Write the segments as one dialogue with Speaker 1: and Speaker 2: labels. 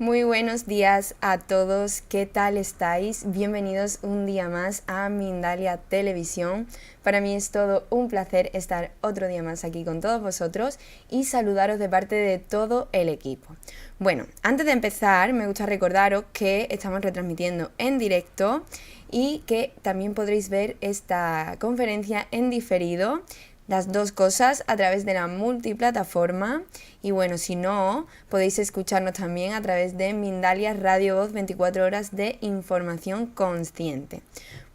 Speaker 1: Muy buenos días a todos, ¿qué tal estáis? Bienvenidos un día más a Mindalia Televisión. Para mí es todo un placer estar otro día más aquí con todos vosotros y saludaros de parte de todo el equipo. Bueno, antes de empezar me gusta recordaros que estamos retransmitiendo en directo y que también podréis ver esta conferencia en diferido, las dos cosas a través de la multiplataforma. Y bueno, si no, podéis escucharnos también a través de Mindalia Radio Voz, 24 horas de información consciente.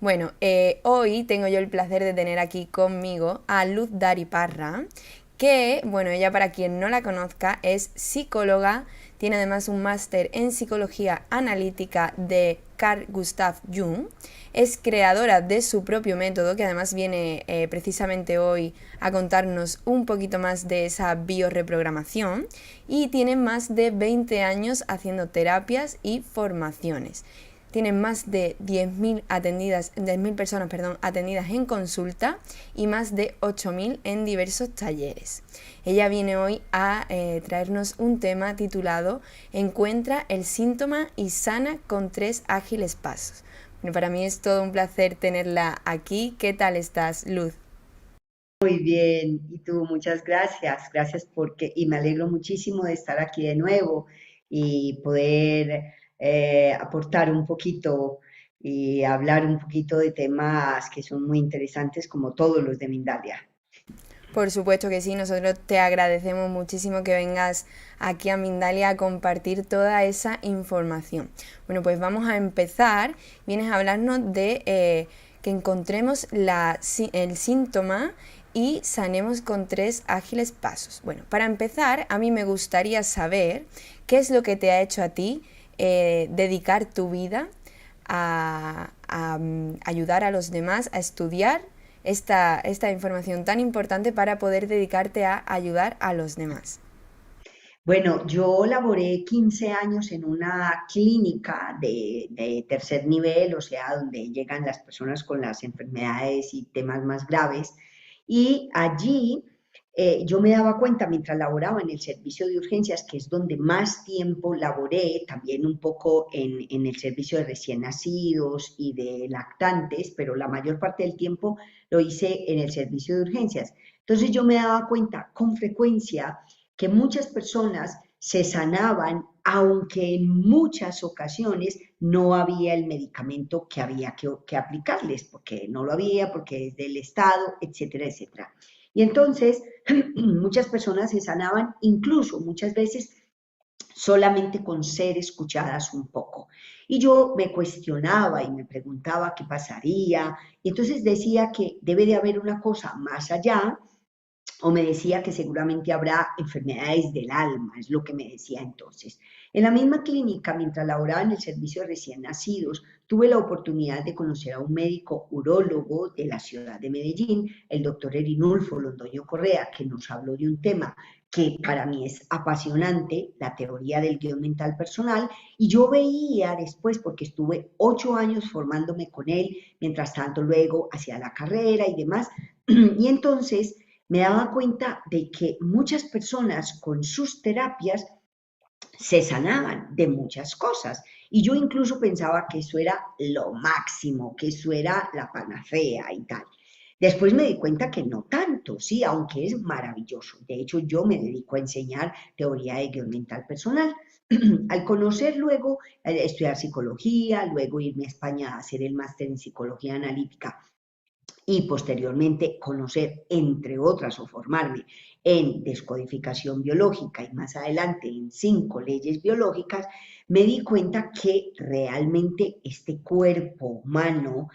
Speaker 1: Bueno, hoy tengo yo el placer de tener aquí conmigo a Luz Dari Parra, que, bueno, ella, para quien no la conozca, es psicóloga, tiene además un máster en psicología analítica de Carl Gustav Jung, es creadora de su propio método, que además viene precisamente hoy a contarnos un poquito más de esa biorreprogramación, y tiene más de 20 años haciendo terapias y formaciones. Tiene más de 10.000 personas atendidas en consulta y más de 8.000 en diversos talleres. Ella viene hoy a traernos un tema titulado Encuentra el síntoma y sana con 3 ágiles pasos. Bueno, para mí es todo un placer tenerla aquí. ¿Qué tal estás, Luz?
Speaker 2: Muy bien, y tú, muchas gracias, y me alegro muchísimo de estar aquí de nuevo y poder aportar un poquito y hablar un poquito de temas que son muy interesantes como todos los de Mindalia.
Speaker 1: Por supuesto que sí, nosotros te agradecemos muchísimo que vengas aquí a Mindalia a compartir toda esa información. Bueno, pues vamos a empezar. Vienes a hablarnos de que encontremos el síntoma y sanemos con 3 ágiles pasos. Bueno, para empezar, a mí me gustaría saber qué es lo que te ha hecho a ti dedicar tu vida a ayudar a los demás a estudiar esta información tan importante para poder dedicarte a ayudar a los demás.
Speaker 2: Bueno, yo laboré 15 años en una clínica de tercer nivel, o sea, donde llegan las personas con las enfermedades y temas más graves. Y allí yo me daba cuenta mientras laboraba en el servicio de urgencias, que es donde más tiempo laboré, también un poco en el servicio de recién nacidos y de lactantes, pero la mayor parte del tiempo lo hice en el servicio de urgencias. Entonces yo me daba cuenta con frecuencia que muchas personas se sanaban, aunque en muchas ocasiones no había el medicamento que había que aplicarles, porque no lo había, porque es del Estado, etcétera, etcétera. Y entonces muchas personas se sanaban, incluso muchas veces solamente con ser escuchadas un poco. Y yo me cuestionaba y me preguntaba qué pasaría, y entonces decía que debe de haber una cosa más allá, o me decía que seguramente habrá enfermedades del alma, es lo que me decía entonces. En la misma clínica, mientras laboraba en el servicio de recién nacidos, tuve la oportunidad de conocer a un médico urólogo de la ciudad de Medellín, el doctor Erinulfo Londoño Correa, que nos habló de un tema que para mí es apasionante, la teoría del guión mental personal, y yo veía después, porque estuve 8 años formándome con él, mientras tanto luego hacía la carrera y demás, y entonces me daba cuenta de que muchas personas con sus terapias se sanaban de muchas cosas. Y yo incluso pensaba que eso era lo máximo, que eso era la panacea y tal. Después me di cuenta que no tanto, sí, aunque es maravilloso. De hecho, yo me dedico a enseñar teoría de guión mental personal. Al conocer luego, estudiar psicología, luego irme a España a hacer el máster en psicología analítica y posteriormente conocer, entre otras, o formarme en descodificación biológica y más adelante en 5 leyes biológicas, me di cuenta que realmente este cuerpo humano,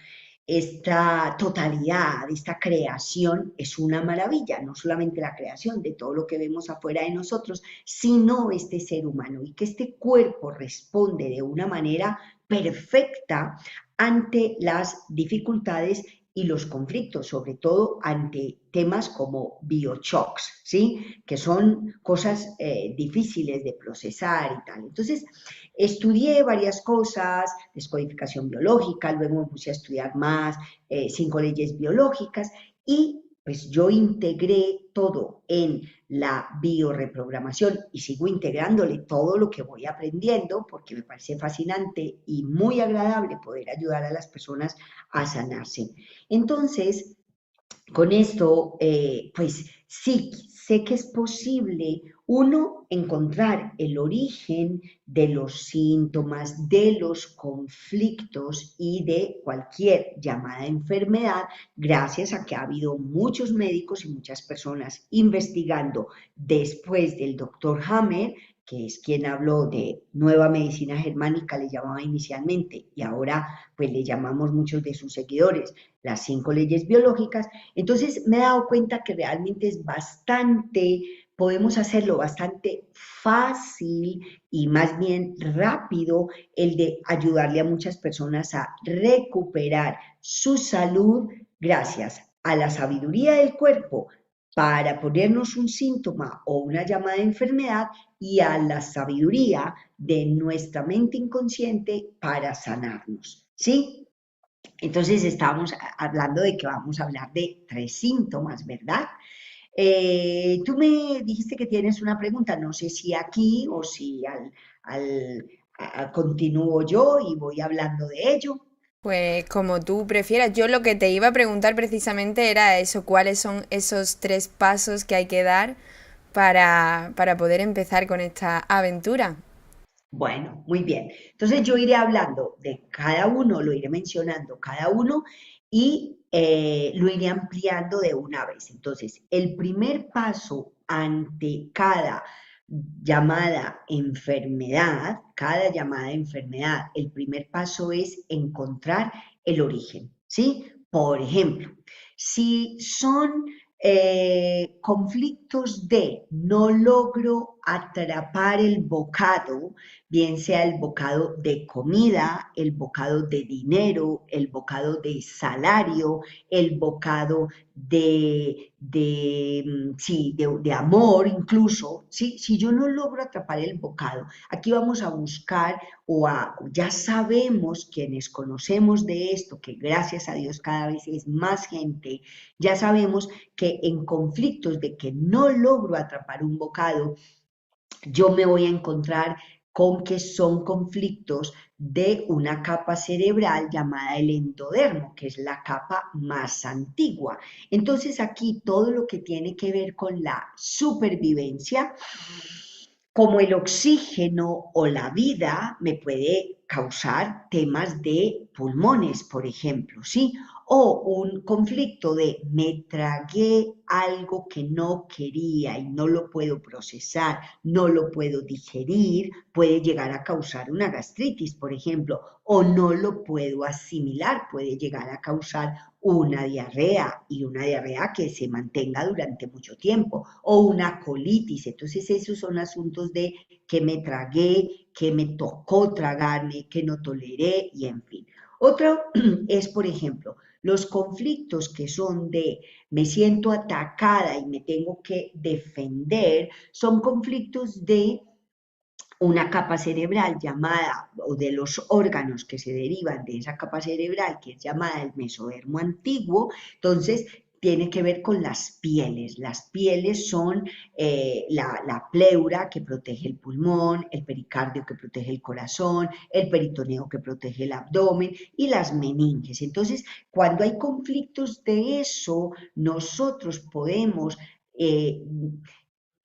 Speaker 2: esta totalidad, esta creación es una maravilla, no solamente la creación de todo lo que vemos afuera de nosotros, sino este ser humano, y que este cuerpo responde de una manera perfecta ante las dificultades y los conflictos, sobre todo ante temas como bioshocks, ¿sí? Que son cosas difíciles de procesar y tal. Entonces, estudié varias cosas, descodificación biológica, luego me puse a estudiar más 5 leyes biológicas, y pues yo integré todo en la bioreprogramación y sigo integrándole todo lo que voy aprendiendo porque me parece fascinante y muy agradable poder ayudar a las personas a sanarse. Entonces, con esto, pues sí, sé que es posible uno encontrar el origen de los síntomas, de los conflictos y de cualquier llamada enfermedad, gracias a que ha habido muchos médicos y muchas personas investigando después del doctor Hammer, que es quien habló de nueva medicina germánica, le llamaba inicialmente, y ahora pues le llamamos muchos de sus seguidores las 5 leyes biológicas. Entonces me he dado cuenta que realmente es bastante, podemos hacerlo bastante fácil y más bien rápido el de ayudarle a muchas personas a recuperar su salud gracias a la sabiduría del cuerpo para ponernos un síntoma o una llamada de enfermedad y a la sabiduría de nuestra mente inconsciente para sanarnos. ¿Sí? Entonces estábamos hablando de que vamos a hablar de 3 síntomas, ¿verdad? Tú me dijiste que tienes una pregunta, no sé si aquí o si continúo yo y voy hablando de ello.
Speaker 1: Pues como tú prefieras, yo lo que te iba a preguntar precisamente era eso, cuáles son esos 3 pasos que hay que dar para poder empezar con esta aventura.
Speaker 2: Bueno, muy bien. Entonces yo iré hablando de cada uno, lo iré mencionando cada uno y lo iré ampliando de una vez. Entonces, el primer paso ante cada llamada enfermedad, el primer paso es encontrar el origen, ¿sí? Por ejemplo, si son conflictos de no logro atrapar el bocado, bien sea el bocado de comida, el bocado de dinero, el bocado de salario, el bocado sí, de amor incluso, ¿sí? Si yo no logro atrapar el bocado, aquí vamos a buscar ya sabemos quienes conocemos de esto, que gracias a Dios cada vez es más gente, ya sabemos que en conflictos de que no logro atrapar un bocado, yo me voy a encontrar con que son conflictos de una capa cerebral llamada el endodermo, que es la capa más antigua. Entonces aquí todo lo que tiene que ver con la supervivencia, como el oxígeno o la vida, me puede causar temas de pulmones, por ejemplo, ¿sí? O un conflicto de me tragué algo que no quería y no lo puedo procesar, no lo puedo digerir, puede llegar a causar una gastritis, por ejemplo, o no lo puedo asimilar, puede llegar a causar una diarrea y una diarrea que se mantenga durante mucho tiempo, o una colitis. Entonces esos son asuntos de que me tragué, que me tocó tragarme, que no toleré y en fin. Otro es, por ejemplo, los conflictos que son de me siento atacada y me tengo que defender, son conflictos de una capa cerebral llamada, o de los órganos que se derivan de esa capa cerebral, que es llamada el mesodermo antiguo. Entonces, tiene que ver con las pieles. Las pieles son la pleura que protege el pulmón, el pericardio que protege el corazón, el peritoneo que protege el abdomen y las meninges. Entonces, cuando hay conflictos de eso, nosotros podemos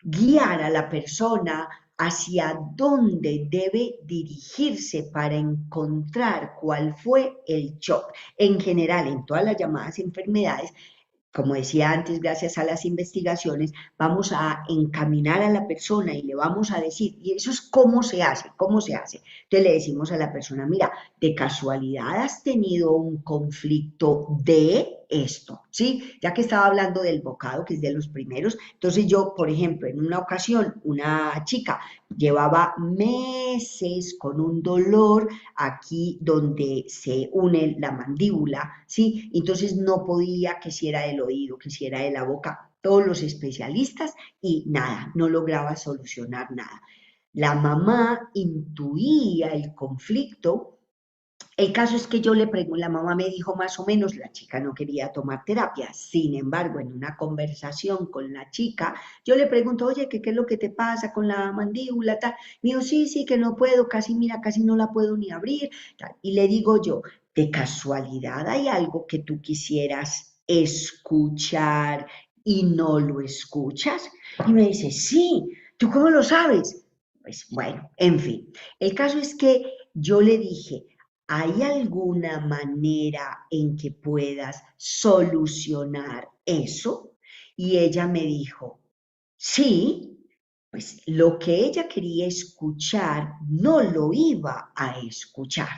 Speaker 2: guiar a la persona hacia dónde debe dirigirse para encontrar cuál fue el shock. En general, en todas las llamadas enfermedades, como decía antes, gracias a las investigaciones, vamos a encaminar a la persona y le vamos a decir, y eso es cómo se hace, cómo se hace. Entonces le decimos a la persona, mira, de casualidad has tenido un conflicto de esto, ¿sí? Ya que estaba hablando del bocado, que es de los primeros, entonces yo, por ejemplo, en una ocasión, una chica llevaba meses con un dolor aquí donde se une la mandíbula, ¿sí? Entonces no podía que si era del oído, que si era de la boca, todos los especialistas y nada, no lograba solucionar nada. La mamá intuía el conflicto El caso es que yo le pregunto, la mamá me dijo más o menos, la chica no quería tomar terapia. Sin embargo, en una conversación con la chica, yo le pregunto, oye, ¿qué es lo que te pasa con la mandíbula? Tal. Me dijo, sí, sí, que no puedo, casi, mira, casi no la puedo ni abrir. Tal. Y le digo yo, de casualidad hay algo que tú quisieras escuchar y no lo escuchas. Y me dice, sí, ¿tú cómo lo sabes? Pues bueno, en fin. El caso es que yo le dije, ¿hay alguna manera en que puedas solucionar eso? Y ella me dijo, sí, pues lo que ella quería escuchar no lo iba a escuchar.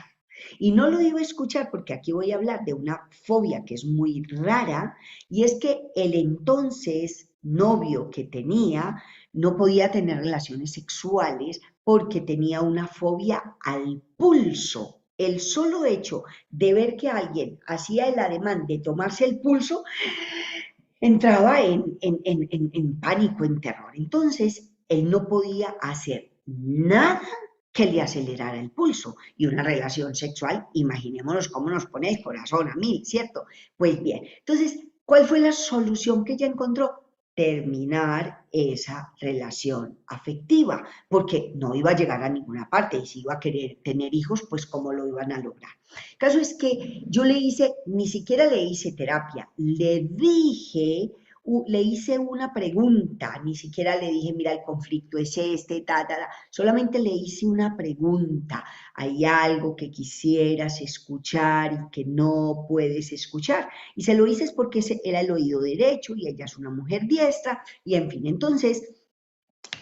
Speaker 2: Y no lo iba a escuchar porque aquí voy a hablar de una fobia que es muy rara y es que el entonces novio que tenía no podía tener relaciones sexuales porque tenía una fobia al pulso. El solo hecho de ver que alguien hacía el ademán de tomarse el pulso, entraba en pánico, en terror. Entonces, él no podía hacer nada que le acelerara el pulso. Y una relación sexual, imaginémonos cómo nos pone el corazón a mil, ¿cierto? Pues bien, entonces, ¿cuál fue la solución que ella encontró? Terminar esa relación afectiva, porque no iba a llegar a ninguna parte y si iba a querer tener hijos, pues cómo lo iban a lograr. El caso es que yo le hice, ni siquiera le hice terapia, le dije, le hice una pregunta, ni siquiera le dije, mira, el conflicto es este, solamente le hice una pregunta, ¿hay algo que quisieras escuchar y que no puedes escuchar? Y se lo hice es porque ese era el oído derecho y ella es una mujer diestra, y en fin, entonces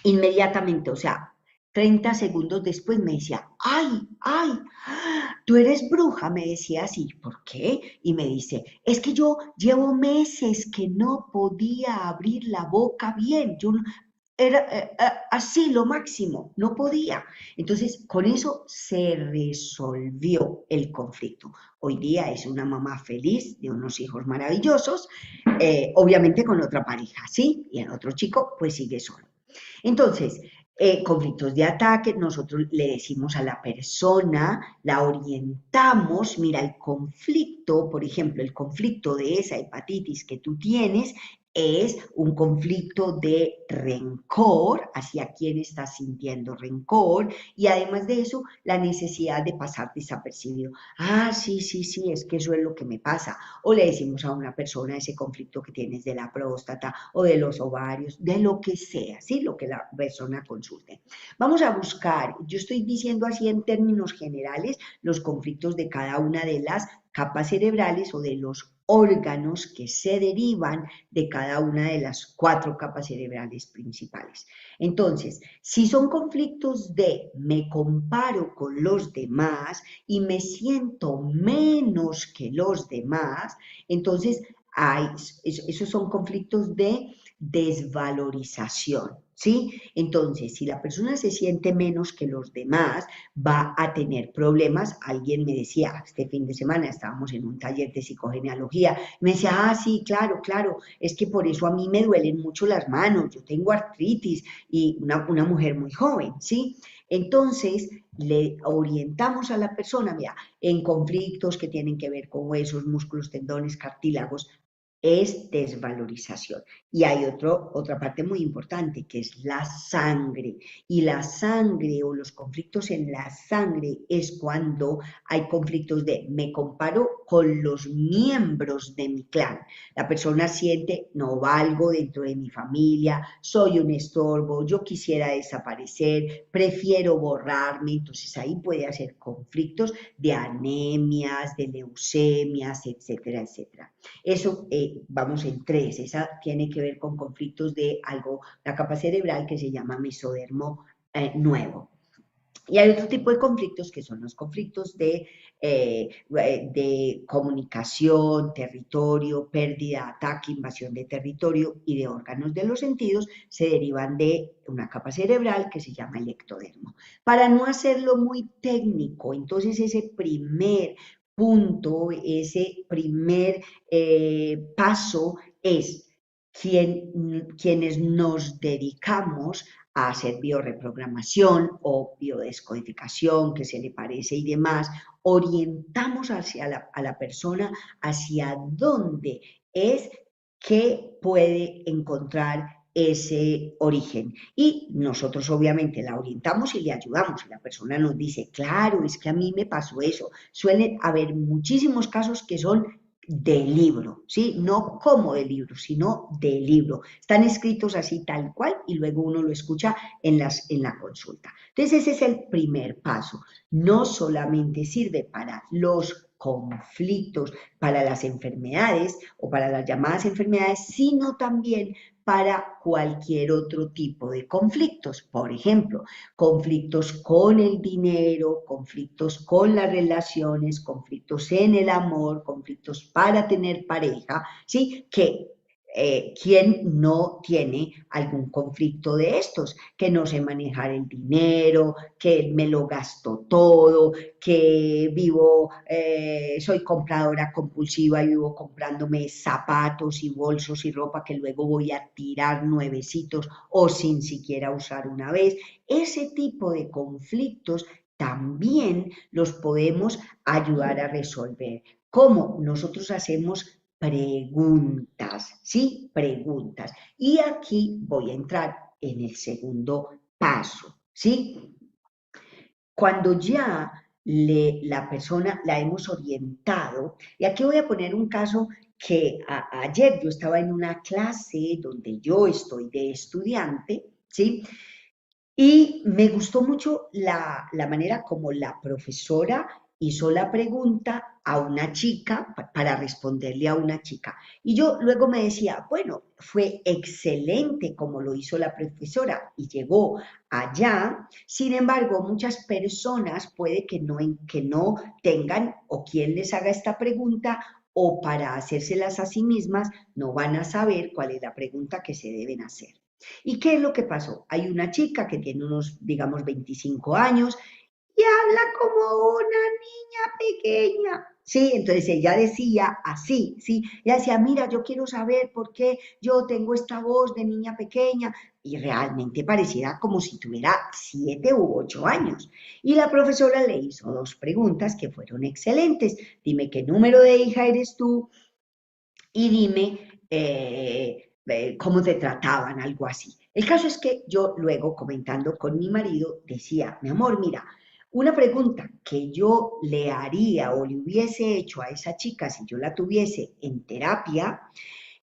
Speaker 2: inmediatamente, o sea, 30 segundos después me decía, ay, ay, tú eres bruja, me decía así, ¿por qué? Y me dice, es que yo llevo meses que no podía abrir la boca bien, yo era así lo máximo, no podía. Entonces, con eso se resolvió el conflicto. Hoy día es una mamá feliz de unos hijos maravillosos, obviamente con otra pareja, ¿sí? Y el otro chico pues sigue solo. Entonces, conflictos de ataque, nosotros le decimos a la persona, la orientamos, mira, el conflicto, por ejemplo, el conflicto de esa hepatitis que tú tienes es un conflicto de rencor hacia quien está sintiendo rencor y además de eso, la necesidad de pasar desapercibido. Ah, sí, sí, sí, es que eso es lo que me pasa. O le decimos a una persona ese conflicto que tienes de la próstata o de los ovarios, de lo que sea, ¿sí? Lo que la persona consulte. Vamos a buscar, yo estoy diciendo así en términos generales, los conflictos de cada una de las capas cerebrales o de los órganos que se derivan de cada una de las 4 capas cerebrales principales. Entonces, si son conflictos de me comparo con los demás y me siento menos que los demás, entonces hay, esos son conflictos de desvalorización, ¿sí? Entonces, si la persona se siente menos que los demás, va a tener problemas. Alguien me decía, este fin de semana estábamos en un taller de psicogenealogía, me decía, ah, sí, claro, claro, es que por eso a mí me duelen mucho las manos, yo tengo artritis y una mujer muy joven, ¿sí? Entonces, le orientamos a la persona, mira, en conflictos que tienen que ver con huesos, músculos, tendones, cartílagos, es desvalorización. Y hay otra parte muy importante que es la sangre. Y la sangre o los conflictos en la sangre es cuando hay conflictos de me comparo con los miembros de mi clan. La persona siente no valgo dentro de mi familia, soy un estorbo, yo quisiera desaparecer, prefiero borrarme. Entonces ahí puede hacer conflictos de anemias, de leucemias, etcétera, etcétera. Eso, vamos en 3, esa tiene que ver con conflictos de algo, la capa cerebral que se llama mesodermo nuevo. Y hay otro tipo de conflictos que son los conflictos de comunicación, territorio, pérdida, ataque, invasión de territorio y de órganos de los sentidos, se derivan de una capa cerebral que se llama el ectodermo. Para no hacerlo muy técnico, entonces ese primer punto, ese primer paso es quienes nos dedicamos a hacer biorreprogramación o biodescodificación, que se le parece y demás, orientamos a la persona hacia dónde es que puede encontrar ese origen. Y nosotros obviamente la orientamos y le ayudamos. Y la persona nos dice, claro, es que a mí me pasó eso. Suelen haber muchísimos casos que son de libro, ¿sí? No como de libro, sino de libro. Están escritos así tal cual y luego uno lo escucha en la consulta. Entonces ese es el primer paso. No solamente sirve para los conflictos, para las enfermedades o para las llamadas enfermedades, sino también para cualquier otro tipo de conflictos. Por ejemplo, conflictos con el dinero, conflictos con las relaciones, conflictos en el amor, conflictos para tener pareja, ¿sí? Que ¿quién no tiene algún conflicto de estos? Que no sé manejar el dinero, que me lo gasto todo, que vivo, soy compradora compulsiva y vivo comprándome zapatos y bolsos y ropa que luego voy a tirar nuevecitos o sin siquiera usar una vez. Ese tipo de conflictos también los podemos ayudar a resolver. ¿Cómo? Nosotros hacemos preguntas, ¿sí? Preguntas. Y aquí voy a entrar en el segundo paso, ¿sí? Cuando ya la persona la hemos orientado, y aquí voy a poner un caso que ayer yo estaba en una clase donde yo estoy de estudiante, ¿sí? Y me gustó mucho la manera como la profesora hizo la pregunta a una chica para responderle a una chica. Y yo luego me decía, bueno, fue excelente como lo hizo la profesora y llegó allá. Sin embargo, muchas personas puede que no tengan o quien les haga esta pregunta o para hacérselas a sí mismas no van a saber cuál es la pregunta que se deben hacer. ¿Y qué es lo que pasó? Hay una chica que tiene unos, digamos, 25 años y habla como una niña pequeña. Sí, entonces ella decía así, sí, ella decía, mira, yo quiero saber por qué yo tengo esta voz de niña pequeña y realmente pareciera como si tuviera 7 u 8 años. Y la profesora le hizo dos preguntas que fueron excelentes. Dime qué número de hija eres tú y dime cómo te trataban, algo así. El caso es que yo luego comentando con mi marido decía, mi amor, mira, una pregunta que yo le haría o le hubiese hecho a esa chica si yo la tuviese en terapia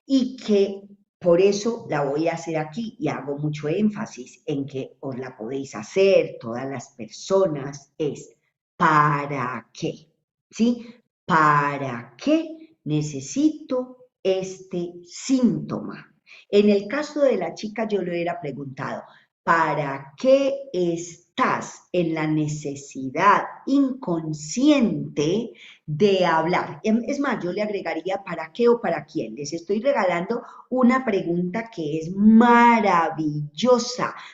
Speaker 2: y que por eso la voy a hacer aquí y hago mucho énfasis en que os la podéis hacer todas las personas, es ¿para qué? ¿Sí? ¿Para qué necesito este síntoma? En el caso de la chica yo le hubiera preguntado, ¿para qué estás en la necesidad inconsciente de hablar? Es más, yo le agregaría ¿para qué o para quién? Les estoy regalando una pregunta que es maravillosa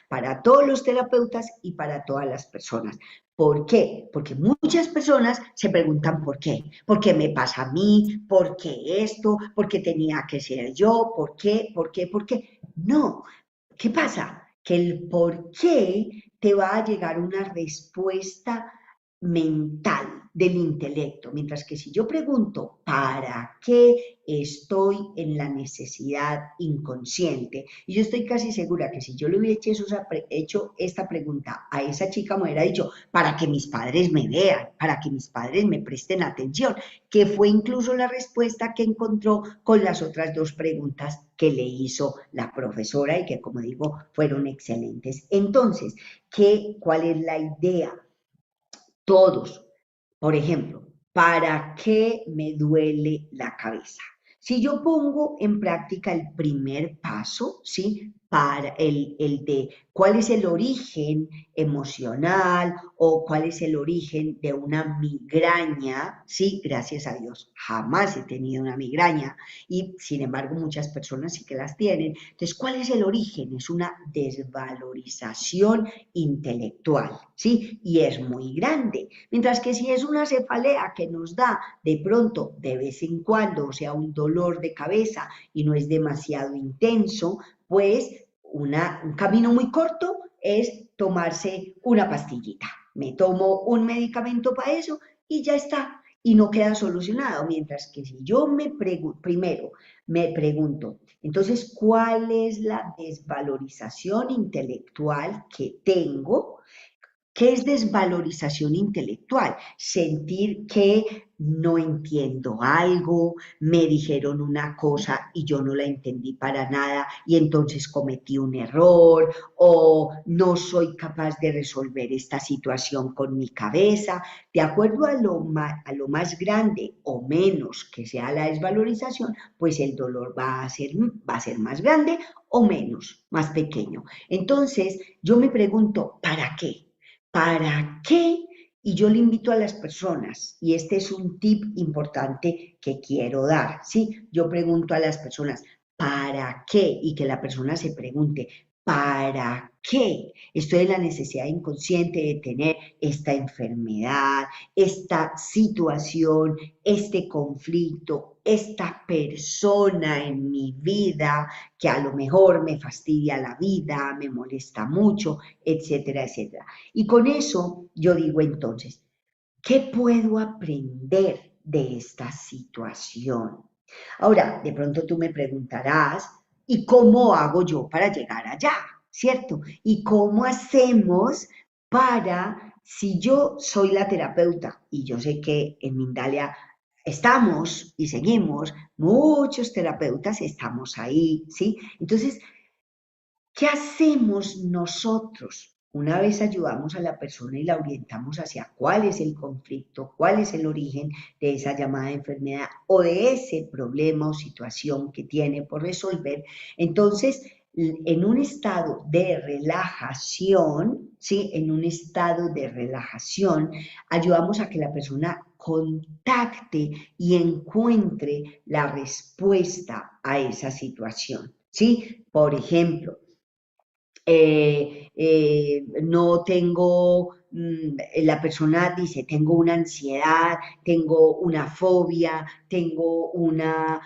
Speaker 2: para todos los terapeutas y para todas las personas. ¿Por qué? Porque muchas personas se preguntan ¿por qué? ¿Por qué me pasa a mí? ¿Por qué esto? ¿Por qué tenía que ser yo? ¿Por qué? ¿Por qué? ¿Por qué? No. ¿Qué pasa? Que el por qué te va a llegar una respuesta mental del intelecto, mientras que si yo pregunto ¿para qué estoy en la necesidad inconsciente? Y yo estoy casi segura que si yo le hubiera hecho esta pregunta a esa chica me hubiera dicho para que mis padres me vean, para que mis padres me presten atención, que fue incluso la respuesta que encontró con las otras dos preguntas que le hizo la profesora y que, como digo, fueron excelentes. Entonces, ¿cuál es la idea? Todos, por ejemplo, ¿para qué me duele la cabeza? Si yo pongo en práctica el primer paso, ¿sí? Para el de cuál es el origen emocional o cuál es el origen de una migraña, ¿sí? Gracias a Dios, jamás he tenido una migraña y sin embargo muchas personas sí que las tienen. Entonces, ¿cuál es el origen? Es una desvalorización intelectual, ¿sí? Y es muy grande. Mientras que si es una cefalea que nos da de pronto, de vez en cuando, o sea, un dolor de cabeza y no es demasiado intenso, pues un camino muy corto es tomarse una pastillita. Me tomo un medicamento para eso y ya está. Y no queda solucionado. Mientras que si yo primero me pregunto, entonces, ¿cuál es la desvalorización intelectual que tengo? ¿Qué es desvalorización intelectual? Sentir que no entiendo algo, me dijeron una cosa y yo no la entendí para nada y entonces cometí un error, o no soy capaz de resolver esta situación con mi cabeza. De acuerdo a lo más grande o menos que sea la desvalorización, pues el dolor va a ser más grande o menos, más pequeño. Entonces, yo me pregunto, ¿para qué? ¿Para qué? Y yo le invito a las personas, y este es un tip importante que quiero dar, ¿sí? Yo pregunto a las personas, ¿para qué? Y que la persona se pregunte, ¿para qué estoy en la necesidad inconsciente de tener esta enfermedad, esta situación, este conflicto, esta persona en mi vida que a lo mejor me fastidia la vida, me molesta mucho, etcétera, etcétera? Y con eso yo digo entonces, ¿qué puedo aprender de esta situación? Ahora, de pronto tú me preguntarás, ¿y cómo hago yo para llegar allá? ¿Cierto? ¿Y cómo hacemos para, si yo soy la terapeuta, y yo sé que en Mindalia estamos y seguimos, muchos terapeutas estamos ahí, ¿sí? Entonces, ¿qué hacemos nosotros? Una vez ayudamos a la persona y la orientamos hacia cuál es el conflicto, cuál es el origen de esa llamada enfermedad o de ese problema o situación que tiene por resolver, entonces en un estado de relajación, ¿sí? En un estado de relajación, ayudamos a que la persona contacte y encuentre la respuesta a esa situación, ¿sí? Por ejemplo, no tengo, la persona dice, tengo una ansiedad, tengo una fobia, tengo una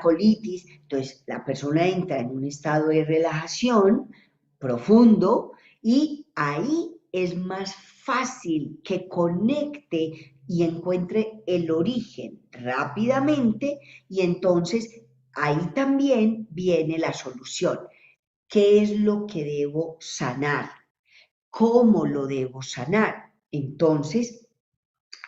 Speaker 2: colitis. Entonces, la persona entra en un estado de relajación profundo y ahí es más fácil que conecte y encuentre el origen rápidamente y entonces ahí también viene la solución. ¿Qué es lo que debo sanar? ¿Cómo lo debo sanar? Entonces,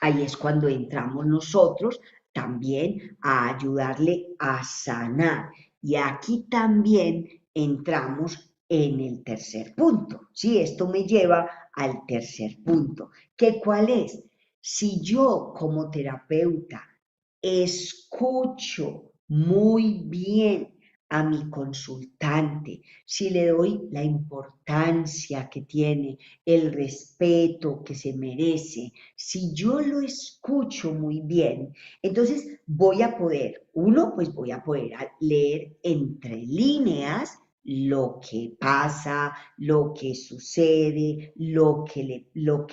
Speaker 2: ahí es cuando entramos nosotros también a ayudarle a sanar. Y aquí también entramos en el tercer punto. ¿Sí? Esto me lleva al tercer punto. ¿Qué cuál es? Si yo como terapeuta escucho muy bien a mi consultante, si le doy la importancia que tiene, el respeto que se merece, si yo lo escucho muy bien, entonces voy a poder, pues voy a poder leer entre líneas lo que pasa, lo que sucede, lo que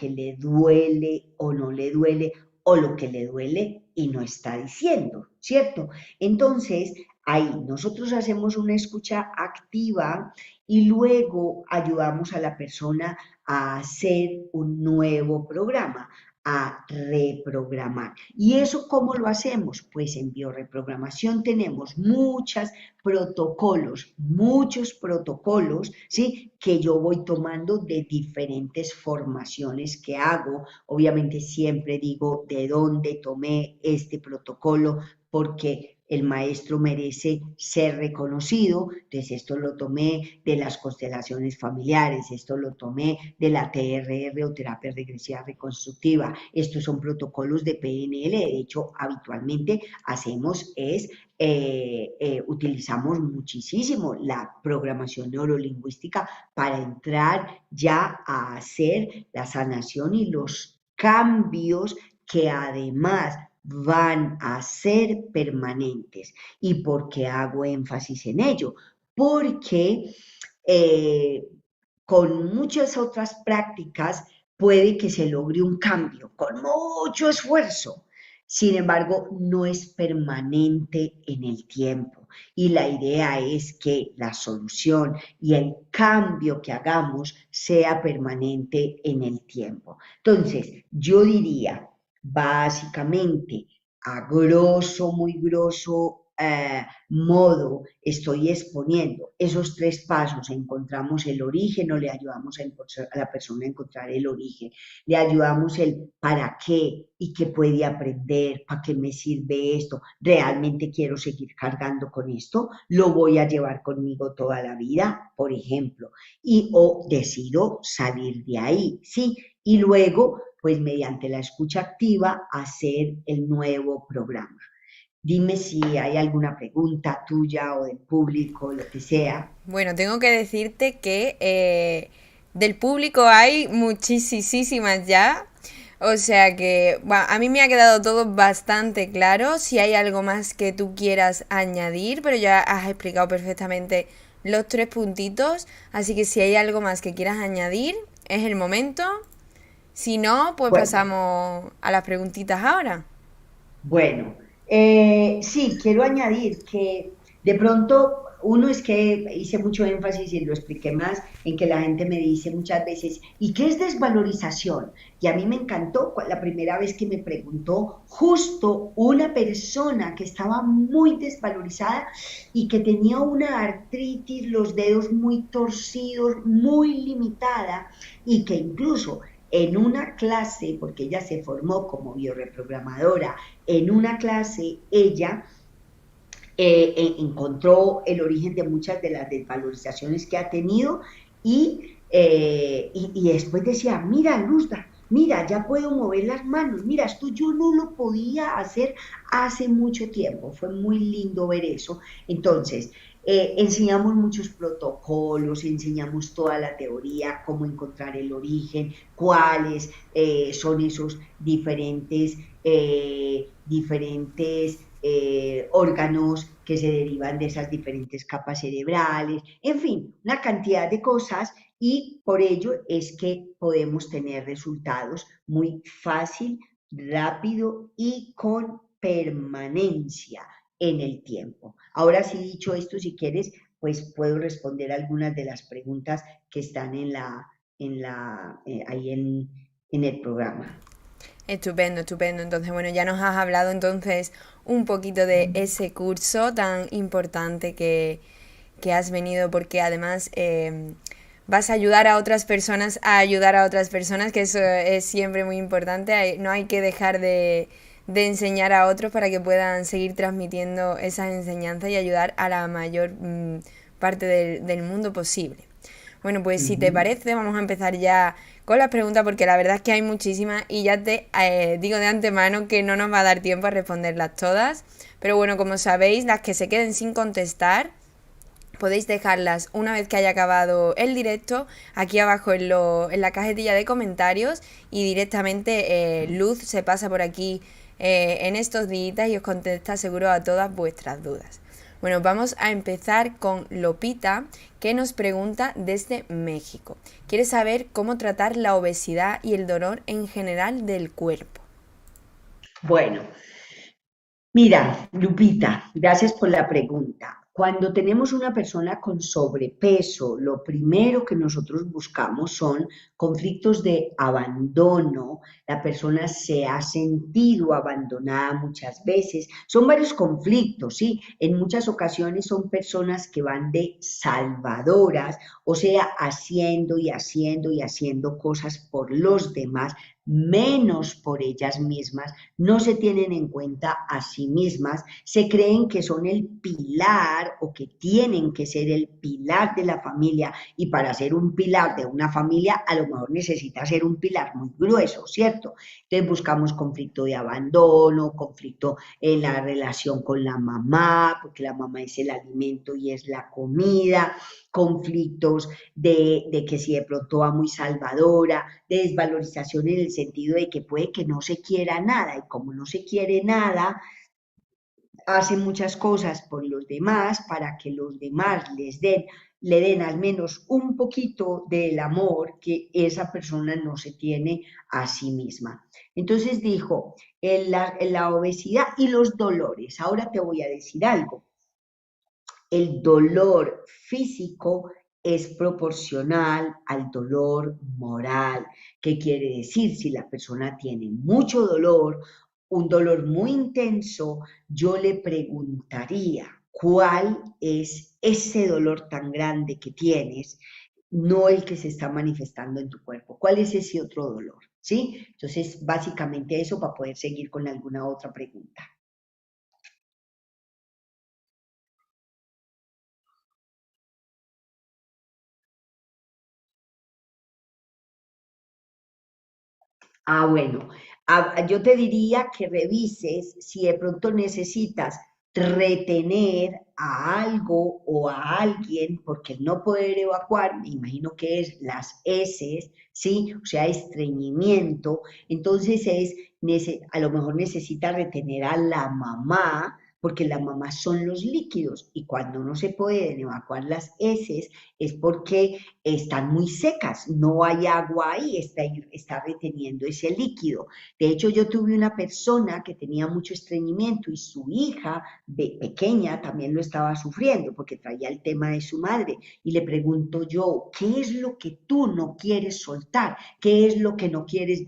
Speaker 2: le duele o no le duele, o lo que le duele y no está diciendo, ¿cierto? Entonces, ahí nosotros hacemos una escucha activa y luego ayudamos a la persona a hacer un nuevo programa, a reprogramar. ¿Y eso cómo lo hacemos? Pues en bioreprogramación tenemos muchos protocolos, ¿sí? Que yo voy tomando de diferentes formaciones que hago. Obviamente siempre digo de dónde tomé este protocolo, porque el maestro merece ser reconocido. Entonces esto lo tomé de las constelaciones familiares, esto lo tomé de la TRR o terapia regresiva reconstructiva. Estos son protocolos de PNL. De hecho, habitualmente utilizamos muchísimo la programación neurolingüística para entrar ya a hacer la sanación y los cambios que además van a ser permanentes. ¿Y por qué hago énfasis en ello? Porque eh, con muchas otras prácticas puede que se logre un cambio con mucho esfuerzo. Sin embargo, no es permanente en el tiempo. Y la idea es que la solución y el cambio que hagamos sea permanente en el tiempo. Entonces, yo diría, básicamente, a grosso, muy grosso modo, estoy exponiendo esos tres pasos: encontramos el origen o le ayudamos a la persona a encontrar el origen, le ayudamos el para qué y qué puede aprender, para qué me sirve esto, realmente quiero seguir cargando con esto, lo voy a llevar conmigo toda la vida, por ejemplo, y o decido salir de ahí, ¿sí? Y luego, pues mediante la escucha activa, hacer el nuevo programa. Dime si hay alguna pregunta tuya o del público, lo que sea.
Speaker 1: Bueno, tengo que decirte que del público hay muchísimas ya. O sea que bueno, a mí me ha quedado todo bastante claro. Si hay algo más que tú quieras añadir, pero ya has explicado perfectamente los tres puntitos. Así que si hay algo más que quieras añadir, es el momento. Si no, pues
Speaker 2: Bueno,
Speaker 1: pasamos a las preguntitas ahora.
Speaker 2: Bueno, sí, quiero añadir que de pronto uno es que hice mucho énfasis y lo expliqué más en que la gente me dice muchas veces, ¿y qué es desvalorización? Y a mí me encantó la primera vez que me preguntó justo una persona que estaba muy desvalorizada y que tenía una artritis, los dedos muy torcidos, muy limitada y que incluso en una clase, porque ella se formó como bioreprogramadora, en una clase ella encontró el origen de muchas de las desvalorizaciones que ha tenido y después decía, mira, Luzda, mira, ya puedo mover las manos, mira, esto yo no lo podía hacer hace mucho tiempo, fue muy lindo ver eso. Entonces, enseñamos muchos protocolos, enseñamos toda la teoría, cómo encontrar el origen, cuáles son esos diferentes órganos que se derivan de esas diferentes capas cerebrales, en fin, una cantidad de cosas y por ello es que podemos tener resultados muy fácil, rápido y con permanencia en el tiempo. Ahora sí, dicho esto, si quieres, pues puedo responder algunas de las preguntas que están ahí en el programa.
Speaker 1: Estupendo, estupendo. Entonces, bueno, ya nos has hablado entonces un poquito de ese curso tan importante que has venido porque además vas a ayudar a otras personas a ayudar a otras personas, que eso es siempre muy importante. No hay que dejar de enseñar a otros para que puedan seguir transmitiendo esas enseñanzas y ayudar a la mayor parte del mundo posible. Bueno, pues si te
Speaker 2: Ujú.
Speaker 1: parece, vamos a empezar ya con las preguntas porque la verdad es que hay muchísimas y ya te digo de antemano que no nos va a dar tiempo a responderlas todas. Pero bueno, como sabéis, las que se queden sin contestar, podéis dejarlas una vez que haya acabado el directo aquí abajo en la cajetilla de comentarios y directamente Luz se pasa por aquí en estos días y os contesta seguro a todas vuestras dudas. Bueno, vamos a empezar con Lopita, que nos pregunta desde México. Quiere saber cómo tratar la obesidad y el dolor en general del cuerpo.
Speaker 2: Bueno, mira, Lupita, gracias por la pregunta. Cuando tenemos una persona con sobrepeso, lo primero que nosotros buscamos son conflictos de abandono. La persona se ha sentido abandonada muchas veces. Son varios conflictos, ¿sí? En muchas ocasiones son personas que van de salvadoras, o sea, haciendo y haciendo y haciendo cosas por los demás, menos por ellas mismas, no se tienen en cuenta a sí mismas, se creen que son el pilar o que tienen que ser el pilar de la familia y para ser un pilar de una familia a lo mejor necesita ser un pilar muy grueso, ¿cierto? Entonces buscamos conflicto de abandono, conflicto en la relación con la mamá, porque la mamá es el alimento y es la comida, conflictos de que si de pronto va muy salvadora, de desvalorización en el sentido de que puede que no se quiera nada y como no se quiere nada, hace muchas cosas por los demás para que los demás le den al menos un poquito del amor que esa persona no se tiene a sí misma. Entonces dijo, en la obesidad y los dolores, ahora te voy a decir algo. el dolor físico es proporcional al dolor moral. ¿Qué quiere decir? Si la persona tiene mucho dolor, un dolor muy intenso, yo le preguntaría, ¿cuál es ese dolor tan grande que tienes? No el que se está manifestando en tu cuerpo. ¿Cuál es ese otro dolor? ¿Sí? Entonces, básicamente eso para poder seguir con alguna otra pregunta. Bueno, yo te diría que revises si de pronto necesitas retener a algo o a alguien, porque el no poder evacuar, me imagino que es las heces, ¿sí? O sea, estreñimiento. Entonces a lo mejor necesita retener a la mamá, porque la mamá son los líquidos y cuando no se pueden evacuar las heces es porque están muy secas, no hay agua ahí, está reteniendo ese líquido. De hecho, yo tuve una persona que tenía mucho estreñimiento y su hija de pequeña también lo estaba sufriendo porque traía el tema de su madre. Y le pregunto yo, ¿qué es lo que tú no quieres soltar? ¿Qué es lo que no quieres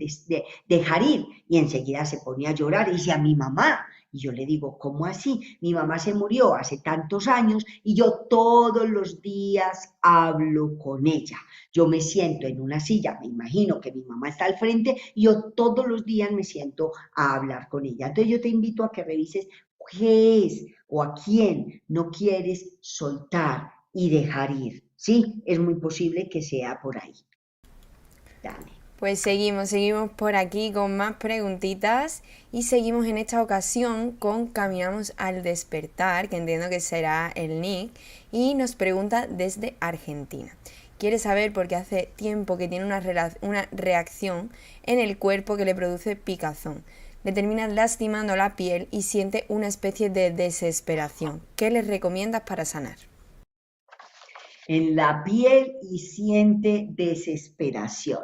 Speaker 2: dejar ir? Y enseguida se ponía a llorar y dice a mi mamá. Y yo le digo, ¿cómo así? Mi mamá se murió hace tantos años y yo todos los días hablo con ella. Yo me siento en una silla, me imagino que mi mamá está al frente y yo todos los días me siento a hablar con ella. Entonces yo te invito a que revises qué es o a quién no quieres soltar y dejar ir. Sí, es muy posible que sea por ahí. Dale.
Speaker 1: Pues seguimos por aquí con más preguntitas y seguimos en esta ocasión con Caminamos al despertar, que entiendo que será el nick, y nos pregunta desde Argentina. Quiere saber por qué hace tiempo que tiene una reacción en el cuerpo que le produce picazón. Le termina lastimando la piel y siente una especie de desesperación. ¿Qué le recomiendas para sanar?
Speaker 2: En la piel y siente desesperación.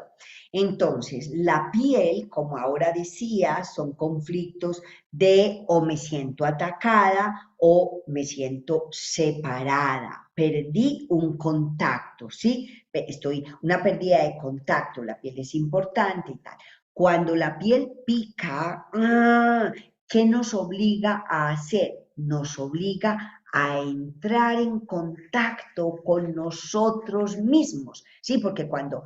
Speaker 2: Entonces, la piel, como ahora decía, son conflictos de o me siento atacada o me siento separada. Perdí un contacto, ¿sí? Estoy, una pérdida de contacto, la piel es importante y tal. Cuando la piel pica, ¿qué nos obliga a hacer? Nos obliga a entrar en contacto con nosotros mismos, ¿sí? Porque cuando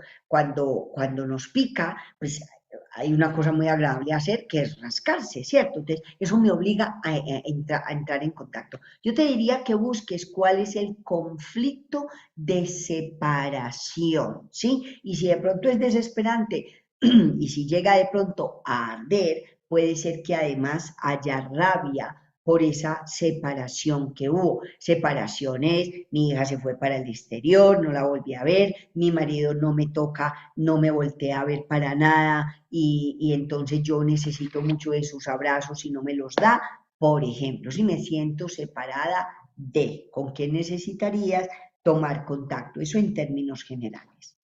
Speaker 2: nos pica, pues hay una cosa muy agradable a hacer que es rascarse, ¿cierto? Entonces, eso me obliga a entrar en contacto. Yo te diría que busques cuál es el conflicto de separación, ¿sí? Y si de pronto es desesperante y si llega de pronto a arder, puede ser que además haya rabia por esa separación que hubo. Separaciones, mi hija se fue para el exterior, no la volví a ver, mi marido no me toca, no me voltea a ver para nada y entonces yo necesito mucho de sus abrazos y no me los da. Por ejemplo, si me siento separada de, ¿con quién necesitarías tomar contacto? Eso en términos generales.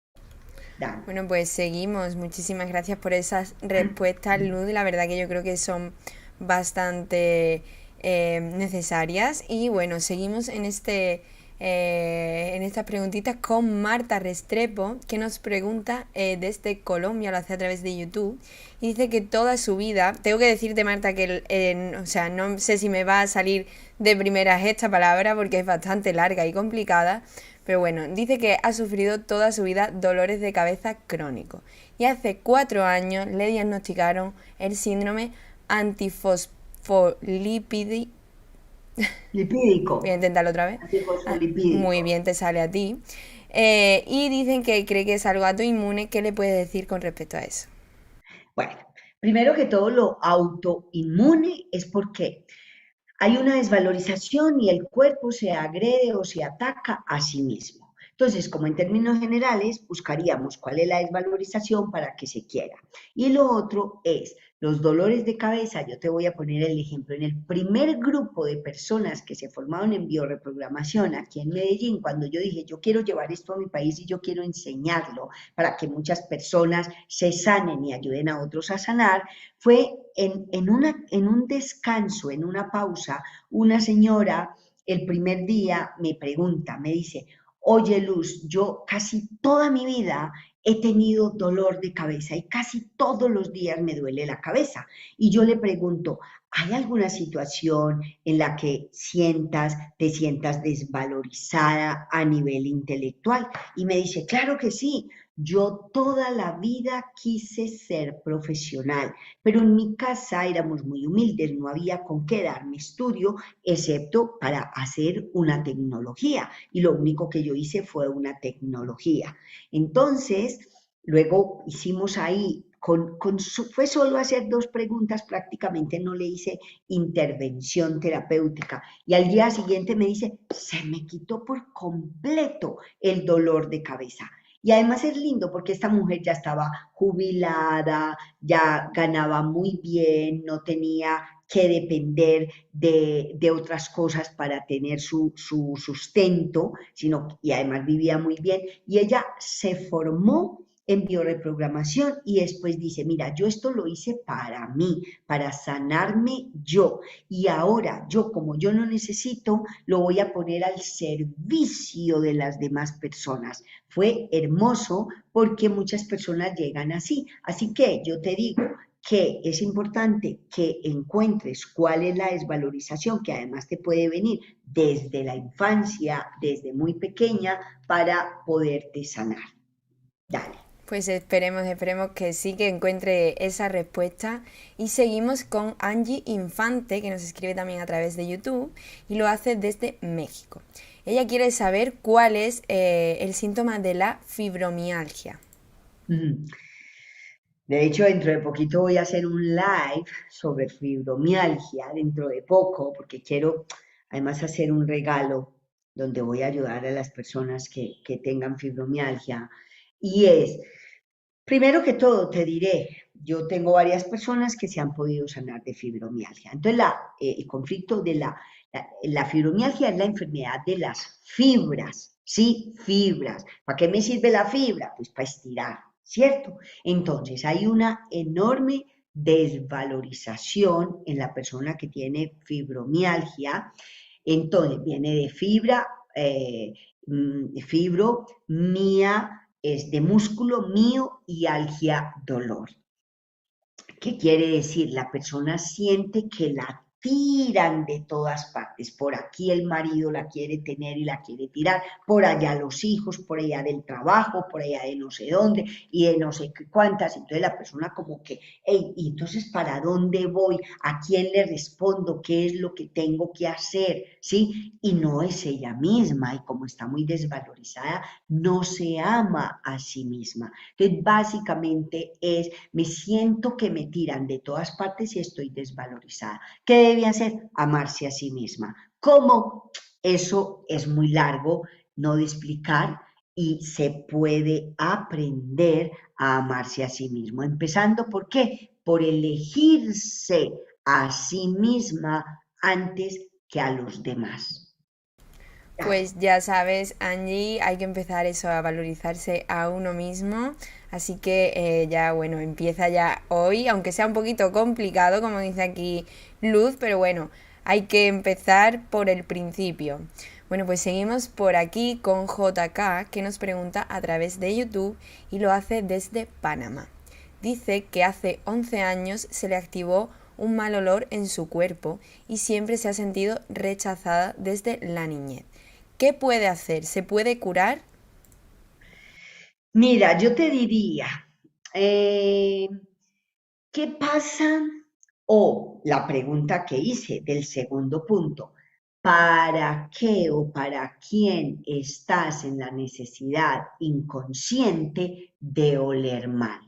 Speaker 2: Dan.
Speaker 1: Bueno, pues seguimos. Muchísimas gracias por esas respuestas, Luz. La verdad que yo creo que son bastante necesarias. Y bueno, seguimos en estas preguntitas con Marta Restrepo, que nos pregunta desde Colombia, lo hace a través de YouTube, y dice que toda su vida, tengo que decirte, Marta, que o sea, no sé si me va a salir de primeras esta palabra porque es bastante larga y complicada, pero bueno, dice que ha sufrido toda su vida dolores de cabeza crónicos y hace 4 años le diagnosticaron el síndrome antifosfolípido.
Speaker 2: Lipídico.
Speaker 1: Voy a intentarlo otra vez. Muy
Speaker 2: Antifosfolipídico.
Speaker 1: bien, te sale a ti. Y dicen que cree que es algo autoinmune. ¿Qué le puedes decir con respecto a eso?
Speaker 2: Bueno, primero que todo, lo autoinmune es porque hay una desvalorización y el cuerpo se agrede o se ataca a sí mismo. Entonces, como en términos generales, buscaríamos cuál es la desvalorización para que se quiera. Y lo otro es los dolores de cabeza. Yo te voy a poner el ejemplo. En el primer grupo de personas que se formaron en bioreprogramación aquí en Medellín, cuando yo dije, yo quiero llevar esto a mi país y yo quiero enseñarlo para que muchas personas se sanen y ayuden a otros a sanar, fue en un descanso, en una pausa, una señora el primer día me pregunta, me dice, oye Luz, yo casi toda mi vida he tenido dolor de cabeza y casi todos los días me duele la cabeza. Y yo le pregunto, ¿hay alguna situación en la que te sientas desvalorizada a nivel intelectual? Y me dice, claro que sí, yo toda la vida quise ser profesional, pero en mi casa éramos muy humildes, no había con qué darme estudio, excepto para hacer una tecnología. Y lo único que yo hice fue una tecnología. Entonces, luego hicimos ahí, fue solo hacer dos preguntas, prácticamente no le hice intervención terapéutica. Y al día siguiente me dice, se me quitó por completo el dolor de cabeza. Y además es lindo porque esta mujer ya estaba jubilada, ya ganaba muy bien, no tenía que depender de otras cosas para tener su sustento, y además vivía muy bien. Y ella se formó en bioreprogramación y después dice, mira, yo esto lo hice para mí, para sanarme yo. Y ahora yo, como yo no necesito, lo voy a poner al servicio de las demás personas. Fue hermoso porque muchas personas llegan así. Así que yo te digo que es importante que encuentres cuál es la desvalorización que además te puede venir desde la infancia, desde muy pequeña, para poderte sanar. Dale.
Speaker 1: Pues esperemos que sí, que encuentre esa respuesta. Y seguimos con Angie Infante, que nos escribe también a través de YouTube y lo hace desde México. Ella quiere saber cuál es el síntoma de la fibromialgia.
Speaker 2: Mm. De hecho, dentro de poquito voy a hacer un live sobre fibromialgia, dentro de poco, porque quiero además hacer un regalo donde voy a ayudar a las personas que tengan fibromialgia. Y es, primero que todo, te diré, yo tengo varias personas que se han podido sanar de fibromialgia. Entonces, el conflicto de la fibromialgia es la enfermedad de las fibras, ¿sí? Fibras. ¿Para qué me sirve la fibra? Pues para estirar, ¿cierto? Entonces, hay una enorme desvalorización en la persona que tiene fibromialgia. Entonces, viene de fibra, fibro, mía, es de músculo, mío y algia, dolor. ¿Qué quiere decir? La persona siente que la tiran de todas partes. Por aquí el marido la quiere tener y la quiere tirar, por allá los hijos, por allá del trabajo, por allá de no sé dónde y de no sé cuántas. Entonces la persona como que, hey, ¿y entonces para dónde voy? ¿A quién le respondo? ¿Qué es lo que tengo que hacer? ¿Sí? Y no es ella misma y como está muy desvalorizada, no se ama a sí misma. Entonces básicamente me siento que me tiran de todas partes y estoy desvalorizada. ¿Qué debe hacer? Amarse a sí misma. ¿Cómo? Eso es muy largo, no de explicar, y se puede aprender a amarse a sí mismo. Empezando, ¿por qué? Por elegirse a sí misma antes que a los demás. Dale.
Speaker 1: Pues ya sabes, Angie, hay que empezar eso, a valorizarse a uno mismo. Así que ya, bueno, empieza ya hoy, aunque sea un poquito complicado, como dice aquí Luz, pero bueno, hay que empezar por el principio. Bueno, pues seguimos por aquí con JK, que nos pregunta a través de YouTube y lo hace desde Panamá. Dice que hace 11 años se le activó un mal olor en su cuerpo y siempre se ha sentido rechazada desde la niñez. ¿Qué puede hacer? ¿Se puede curar?
Speaker 2: Mira, yo te diría, eh, ¿qué pasa? O la pregunta que hice del segundo punto, ¿para qué o para quién estás en la necesidad inconsciente de oler mal?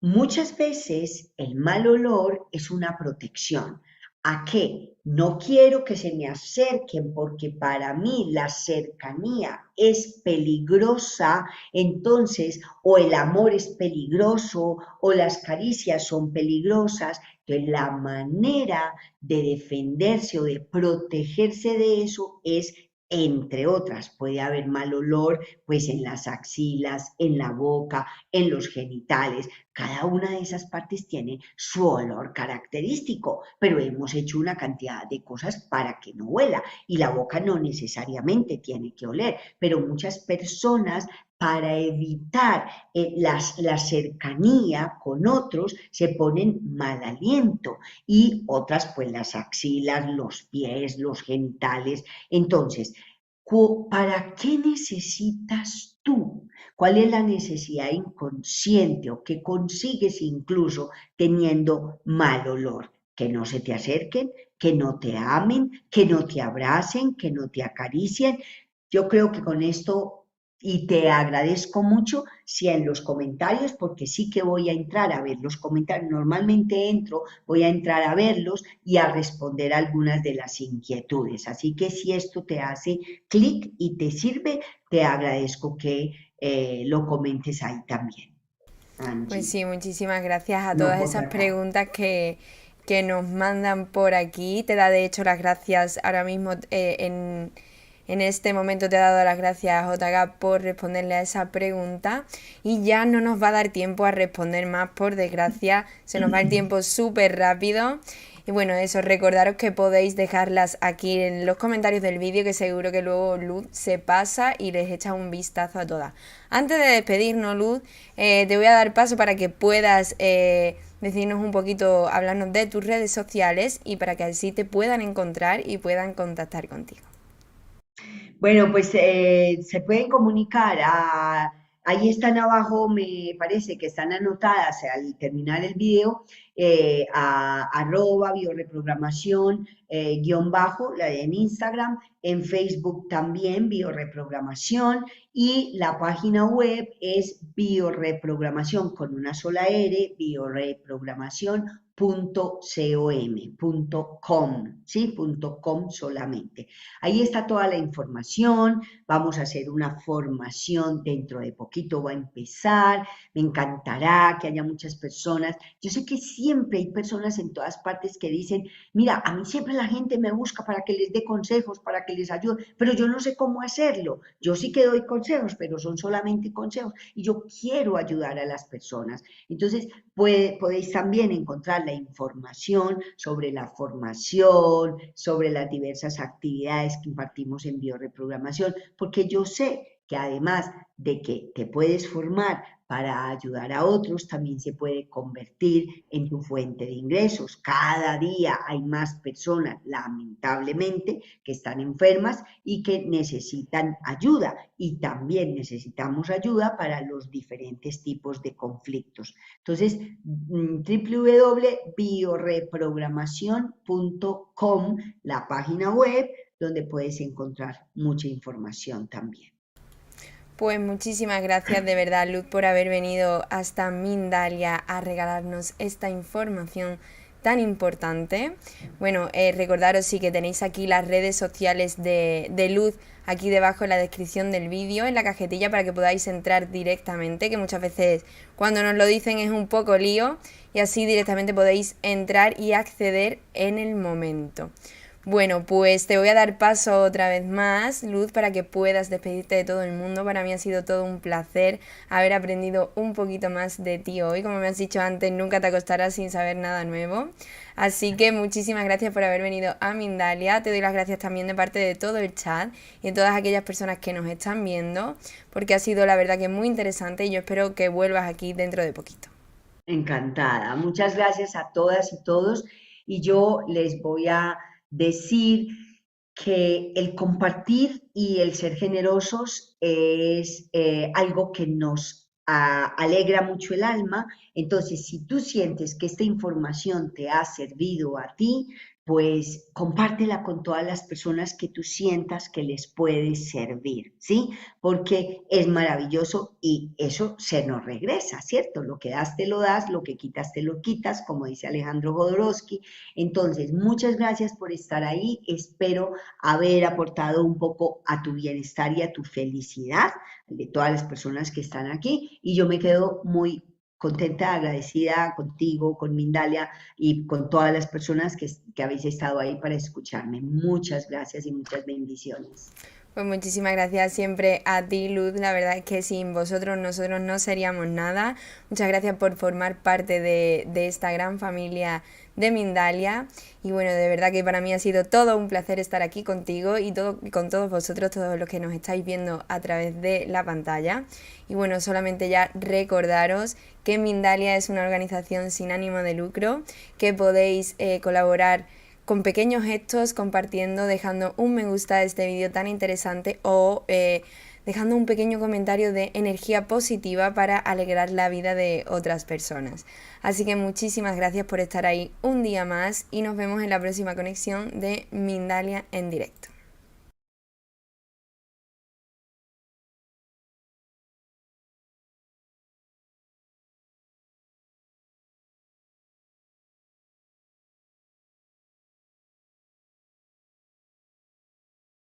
Speaker 2: Muchas veces el mal olor es una protección. ¿A qué? No quiero que se me acerquen porque para mí la cercanía es peligrosa, entonces o el amor es peligroso o las caricias son peligrosas. Entonces la manera de defenderse o de protegerse de eso es entre otras. Puede haber mal olor, pues en las axilas, en la boca, en los genitales. Cada una de esas partes tiene su olor característico, pero hemos hecho una cantidad de cosas para que no huela. Y la boca no necesariamente tiene que oler, pero muchas personas para evitar la cercanía con otros se ponen mal aliento y otras pues las axilas, los pies, los genitales. Entonces, ¿para qué necesitas tú? ¿Cuál es la necesidad inconsciente o qué consigues incluso teniendo mal olor? Que no se te acerquen, que no te amen, que no te abracen, que no te acaricien. Yo creo que con esto, y te agradezco mucho si en los comentarios, porque sí que voy a entrar a ver los comentarios, normalmente entro, voy a entrar a verlos y a responder algunas de las inquietudes. Así que si esto te hace clic y te sirve, te agradezco que lo comentes ahí también,
Speaker 1: Pues
Speaker 2: Angie.
Speaker 1: sí, muchísimas gracias a
Speaker 2: No
Speaker 1: todas
Speaker 2: por
Speaker 1: esas
Speaker 2: acá.
Speaker 1: preguntas que nos mandan por aquí. Te da de hecho las gracias ahora mismo en este momento te he dado las gracias a JK por responderle a esa pregunta y ya no nos va a dar tiempo a responder más, por desgracia, se nos va el tiempo súper rápido. Y bueno, eso, recordaros que podéis dejarlas aquí en los comentarios del vídeo, que seguro que luego Luz se pasa y les echa un vistazo a todas. Antes de despedirnos, Luz, te voy a dar paso para que puedas decirnos un poquito, hablarnos de tus redes sociales y para que así te puedan encontrar y puedan contactar contigo.
Speaker 2: Bueno, pues se pueden comunicar ahí están abajo, me parece que están anotadas al terminar el video, a @bioreprogramación guión bajo, la de en Instagram, en Facebook también, bioreprogramación, y la página web es bioreprogramación con una sola R, bioreprogramación.com, ¿sí? .com solamente. Ahí está toda la información, vamos a hacer una formación dentro de poquito, va a empezar, me encantará que haya muchas personas. Yo sé que siempre hay personas en todas partes que dicen, mira, a mí siempre la gente me busca para que les dé consejos, para que les ayude, pero yo no sé cómo hacerlo. Yo sí que doy consejos, pero son solamente consejos y yo quiero ayudar a las personas. Entonces, podéis también encontrar la información sobre la formación, sobre las diversas actividades que impartimos en bioreprogramación, porque yo sé que además de que te puedes formar para ayudar a otros, también se puede convertir en tu fuente de ingresos. Cada día hay más personas, lamentablemente, que están enfermas y que necesitan ayuda y también necesitamos ayuda para los diferentes tipos de conflictos. Entonces, www.bioreprogramación.com, la página web donde puedes encontrar mucha información también.
Speaker 1: Pues muchísimas gracias de verdad, Luz, por haber venido hasta Mindalia a regalarnos esta información tan importante. Bueno, recordaros sí que tenéis aquí las redes sociales de Luz aquí debajo en la descripción del vídeo, en la cajetilla, para que podáis entrar directamente, que muchas veces cuando nos lo dicen es un poco lío, y así directamente podéis entrar y acceder en el momento. Bueno, pues te voy a dar paso otra vez más, Luz, para que puedas despedirte de todo el mundo. Para mí ha sido todo un placer haber aprendido un poquito más de ti hoy. Como me has dicho antes, nunca te acostarás sin saber nada nuevo. Así que muchísimas gracias por haber venido a Mindalia. Te doy las gracias también de parte de todo el chat y de todas aquellas personas que nos están viendo, porque ha sido la verdad que muy interesante y yo espero que vuelvas aquí dentro de poquito.
Speaker 2: Encantada. Muchas gracias a todas y todos. Y yo les voy a decir que el compartir y el ser generosos es algo que nos alegra mucho el alma. Entonces, si tú sientes que esta información te ha servido a ti, pues compártela con todas las personas que tú sientas que les puede servir, ¿sí? Porque es maravilloso y eso se nos regresa, ¿cierto? Lo que das te lo das, lo que quitas te lo quitas, como dice Alejandro Jodorowsky. Entonces, muchas gracias por estar ahí. Espero haber aportado un poco a tu bienestar y a tu felicidad de todas las personas que están aquí. Y yo me quedo muy contenta, agradecida contigo, con Mindalia y con todas las personas que habéis estado ahí para escucharme. Muchas gracias y muchas bendiciones.
Speaker 1: Pues muchísimas gracias siempre a ti, Luz. La verdad es que sin vosotros nosotros no seríamos nada. Muchas gracias por formar parte de esta gran familia de Mindalia. Y bueno, de verdad que para mí ha sido todo un placer estar aquí contigo y con todos vosotros, todos los que nos estáis viendo a través de la pantalla. Y bueno, solamente ya recordaros que Mindalia es una organización sin ánimo de lucro, que podéis colaborar con pequeños gestos, compartiendo, dejando un me gusta a este vídeo tan interesante o dejando un pequeño comentario de energía positiva para alegrar la vida de otras personas. Así que muchísimas gracias por estar ahí un día más y nos vemos en la próxima conexión de Mindalia en directo.